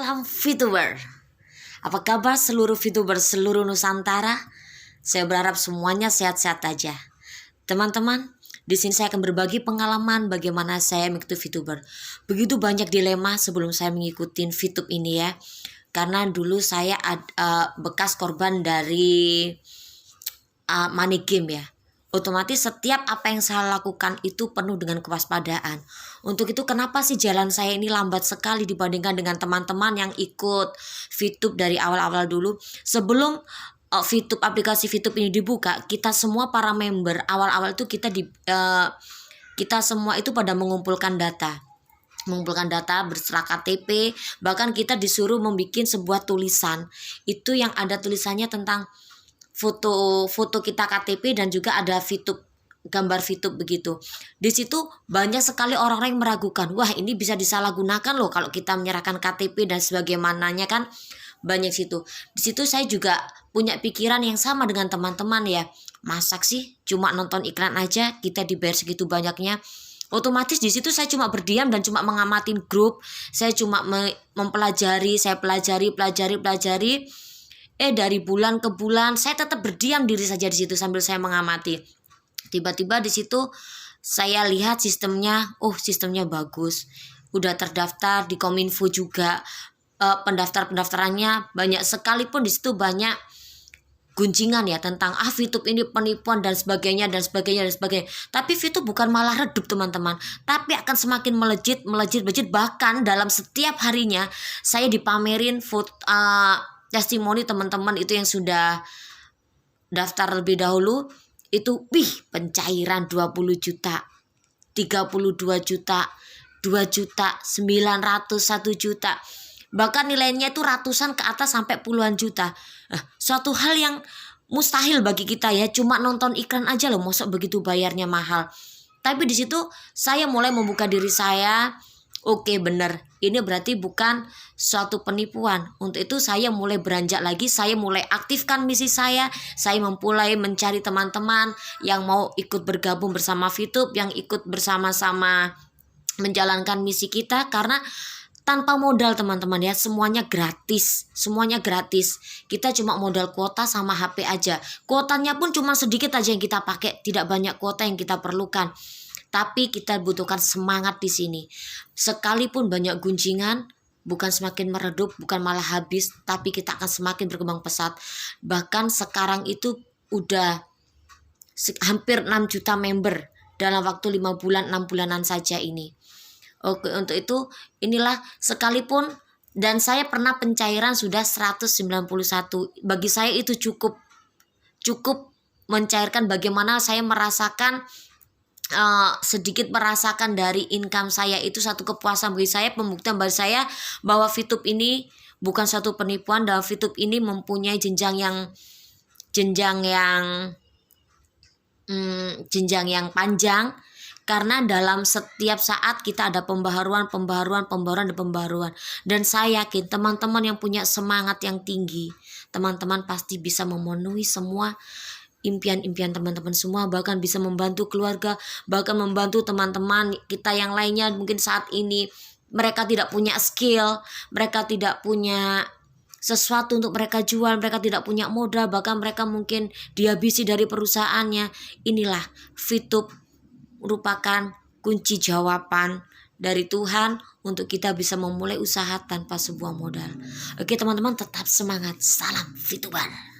Salam VTuber. Apa kabar seluruh VTuber seluruh Nusantara? Saya berharap semuanya sehat-sehat aja. Teman-teman, di sini saya akan berbagi pengalaman bagaimana saya mengikuti VTuber. Begitu banyak dilema sebelum saya mengikuti VTube ini ya. Karena dulu saya bekas korban dari money game ya. Otomatis setiap apa yang saya lakukan itu penuh dengan kewaspadaan. Untuk itu kenapa sih jalan saya ini lambat sekali dibandingkan dengan teman-teman yang ikut VTube dari awal-awal dulu. Sebelum VTube, aplikasi VTube ini dibuka, kita semua para member awal-awal itu kita semua itu pada mengumpulkan data berserah KTP, bahkan kita disuruh membuat sebuah tulisan. Itu yang ada tulisannya tentang foto kita KTP dan juga ada VTube, gambar VTube begitu. Di situ banyak sekali orang-orang yang meragukan, wah ini bisa disalahgunakan loh kalau kita menyerahkan KTP dan sebagaimananya kan, banyak situ. Di situ saya juga punya pikiran yang sama dengan teman-teman ya. Masak sih cuma nonton iklan aja kita dibayar segitu banyaknya. Otomatis di situ saya cuma berdiam dan cuma mengamatin grup. Saya cuma mempelajari, saya pelajari. Dari bulan ke bulan saya tetap berdiam diri saja di situ sambil saya mengamati. Tiba-tiba di situ saya lihat sistemnya, sistemnya bagus. Udah terdaftar di Kominfo juga. Pendaftarannya banyak sekalipun di situ banyak gunjingan ya tentang VTube ini penipuan dan sebagainya. Tapi VTube bukan malah redup teman-teman, tapi akan semakin melejit. Bahkan dalam setiap harinya saya dipamerin testimoni teman-teman itu yang sudah daftar lebih dahulu. Itu pencairan 20 juta, 32 juta, 2 juta, 900, 1 juta. Bahkan nilainya itu ratusan ke atas sampai puluhan juta. Suatu hal yang mustahil bagi kita ya, cuma nonton iklan aja loh, mosok begitu bayarnya mahal. Tapi di situ saya mulai membuka diri saya. Oke, bener, ini berarti bukan suatu penipuan. Untuk itu saya mulai beranjak lagi, saya mulai aktifkan misi saya mulai mencari teman-teman yang mau ikut bergabung bersama VTube, yang ikut bersama-sama menjalankan misi kita. Karena tanpa modal teman-teman ya, semuanya gratis. Kita cuma modal kuota sama HP aja. Kuotanya pun cuma sedikit aja yang kita pakai, tidak banyak kuota yang kita perlukan. Tapi kita butuhkan semangat di sini. Sekalipun banyak gunjingan, bukan semakin meredup, bukan malah habis, tapi kita akan semakin berkembang pesat. Bahkan sekarang itu udah hampir 6 juta member dalam waktu 5 bulan, 6 bulanan saja ini. Oke, untuk itu inilah sekalipun, dan saya pernah pencairan sudah 191. Bagi saya itu cukup mencairkan. Bagaimana saya merasakan sedikit merasakan dari income saya, itu satu kepuasan bagi saya, pembuktian bagi saya bahwa VTube ini bukan satu penipuan, dan VTube ini mempunyai jenjang yang panjang. Karena dalam setiap saat kita ada pembaharuan. Dan saya yakin teman-teman yang punya semangat yang tinggi, teman-teman pasti bisa memenuhi semua impian-impian teman-teman semua, bahkan bisa membantu keluarga, bahkan membantu teman-teman kita yang lainnya. Mungkin saat ini mereka tidak punya skill, mereka tidak punya sesuatu untuk mereka jual, mereka tidak punya modal, bahkan mereka mungkin dihabisi dari perusahaannya. Inilah VTube merupakan kunci jawaban dari Tuhan untuk kita bisa memulai usaha tanpa sebuah modal. Oke teman-teman, tetap semangat. Salam VTuber.